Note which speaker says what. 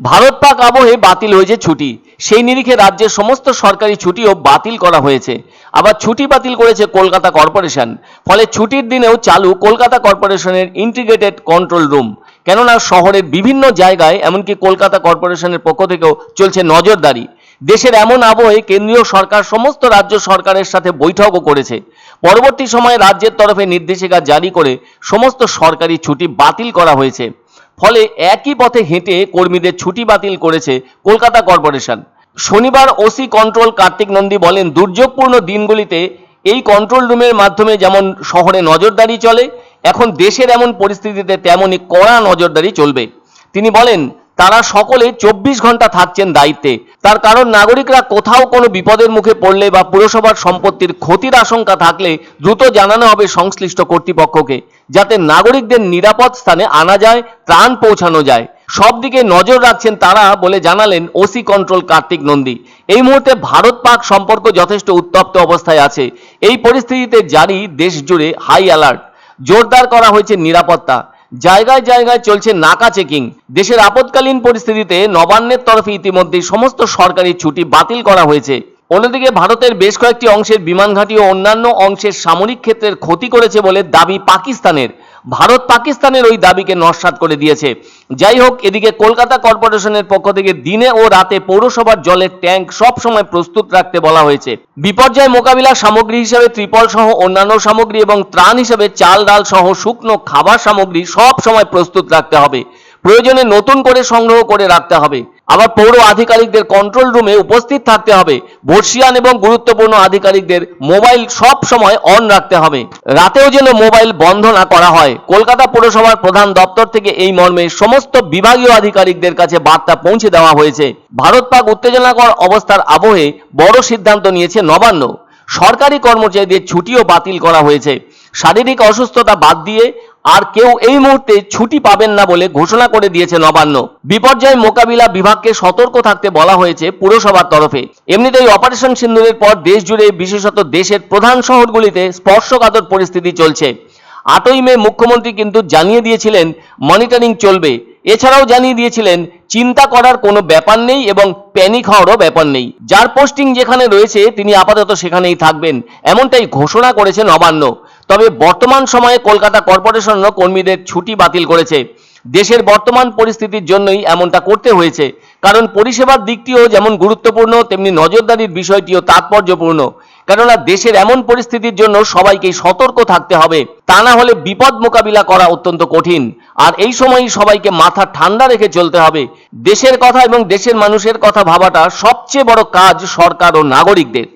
Speaker 1: ভারত পাক আবহে বাতিল হয়েছে ছুটি। সেই নিরিখে রাজ্যের সমস্ত সরকারি ছুটিও বাতিল করা হয়েছে। আবার ছুটি বাতিল করেছে কলকাতা কর্পোরেশন। ফলে ছুটির দিনেও চালু কলকাতা কর্পোরেশনের ইন্টিগ্রেটেড কন্ট্রোল রুম। কেননা শহরের বিভিন্ন জায়গায় এমনকি কলকাতা কর্পোরেশনের পক্ষ থেকেও চলছে নজরদারি। দেশের এমন আবহে কেন্দ্রীয় সরকার সমস্ত রাজ্য সরকারের সাথে বৈঠকও করেছে। পরবর্তী সময়ে রাজ্যের তরফে নির্দেশিকা জারি করে সমস্ত সরকারি ছুটি বাতিল করা হয়েছে। ফলে একই পথে হেঁটে কর্মীদের ছুটি বাতিল করেছে কলকাতা কর্পোরেশন। শনিবার ওসি কন্ট্রোল কার্তিক নন্দী বলেন, দুর্যোগপূর্ণ দিনগুলিতে এই কন্ট্রোল রুমের মাধ্যমে যেমন শহরে নজরদারি চলে, এখন দেশের এমন পরিস্থিতিতে তেমনই কড়া নজরদারি চলবে। তিনি বলেন, তারা সকলে 24 ঘন্টা থাকছেন দায়িত্বে। তার কারণ নাগরিকরা কোথাও কোনো বিপদের মুখে পড়লে বা পুরসভার সম্পত্তির ক্ষতির আশঙ্কা থাকলে দ্রুত জানানো হবে সংশ্লিষ্ট কর্তৃপক্ষকে, যাতে নাগরিকদের নিরাপদ স্থানে আনা যায়, ত্রাণ পৌঁছানো যায়। সব দিকে নজর রাখছেন তারা বলে জানালেন ওসি কন্ট্রোল কার্তিক নন্দী। এই মুহূর্তে ভারত পাক সম্পর্ক যথেষ্ট উত্তপ্ত অবস্থায় আছে। এই পরিস্থিতিতে জারি দেশ জুড়ে হাই অ্যালার্ট। জোরদার করা হয়েছে নিরাপত্তা। জায়গায় জায়গায় চলছে নাকা চেকিং। দেশের আপৎকালীন পরিস্থিতিতে নবান্নের তরফে ইতিমধ্যেই সমস্ত সরকারি ছুটি বাতিল করা হয়েছে। অন্যদিকে ভারতের বেশ কয়েকটি অংশের বিমান ঘাঁটি ও অন্যান্য অংশের সামরিক ক্ষেত্রের ক্ষতি করেছে বলে দাবি পাকিস্তানের। ভারত পাকিস্তানের ওই দাবিকে নস্যাৎ করে দিয়েছে। যাই হোক, এদিকে কলকাতা কর্পোরেশনের পক্ষ থেকে দিনে ও রাতে পৌরসভার জলের ট্যাঙ্ক সব সময় প্রস্তুত রাখতে বলা হয়েছে। বিপর্যয় মোকাবিলা সামগ্রী হিসেবে ত্রিপল সহ অন্যান্য সামগ্রী এবং ত্রাণ হিসেবে চাল ডাল সহ শুকনো খাবার সামগ্রী সব সময় প্রস্তুত রাখতে হবে। প্রয়োজনে নতুন করে সংগ্রহ করে রাখতে হবে। আবার পৌর আধিকারিকদের কন্ট্রোল রুমে উপস্থিত থাকতে হবে। বর্ষিয়ান এবং গুরুত্বপূর্ণ আধিকারিকদের মোবাইল সব সময় অন রাখতে হবে। রাতেও যেন মোবাইল বন্ধ না করা হয়। কলকাতা পৌরসভার প্রধান দপ্তর থেকে এই মর্মে সমস্ত বিভাগীয় আধিকারিকদের কাছে বার্তা পৌঁছে দেওয়া হয়েছে। ভারত পাক উত্তেজনাকর অবস্থার আবহে বড় সিদ্ধান্ত নিয়েছে নবান্ন। সরকারি কর্মচারীদের ছুটিও বাতিল করা হয়েছে। শারীরিক অসুস্থতা বাদ দিয়ে আর কেউ এই মুহূর্তে ছুটি পাবেন না বলে ঘোষণা করে দিয়েছে নবান্ন। বিপর্যয় মোকাবিলা বিভাগকে সতর্ক থাকতে বলা হয়েছে পুরসভার তরফে। এমনিতেই অপারেশন সিন্দুরের পর দেশ জুড়ে বিশেষত দেশের প্রধান শহরগুলিতে স্পর্শকাতর পরিস্থিতি চলছে। 8ই মে মুখ্যমন্ত্রী কিন্তু জানিয়ে দিয়েছিলেন মনিটরিং চলবে। এছাড়াও জানিয়ে দিয়েছিলেন চিন্তা করার কোনো ব্যাপার নেই এবং প্যানিক হওয়ারও ব্যাপার নেই। যার পোস্টিং যেখানে রয়েছে তিনি আপাতত সেখানেই থাকবেন, এমনটাই ঘোষণা করেছে নবান্ন। তবে বর্তমান সময়ে কলকাতা কর্পোরেশনও কর্মীদের ছুটি বাতিল করেছে। দেশের বর্তমান পরিস্থিতির জন্যই এমনটা করতে হয়েছে। কারণ পরিষেবার দিকটিও যেমন গুরুত্বপূর্ণ, তেমনি নজরদারির বিষয়টিও তাৎপর্যপূর্ণ। কেননা দেশের এমন পরিস্থিতির জন্য সবাইকেই সতর্ক থাকতে হবে। তা না হলে বিপদ মোকাবিলা করা অত্যন্ত কঠিন। আর এই সময়ই সবাইকে মাথা ঠান্ডা রেখে চলতে হবে। দেশের কথা এবং দেশের মানুষের কথা ভাবাটা সবচেয়ে বড় কাজ সরকার ও নাগরিকদের।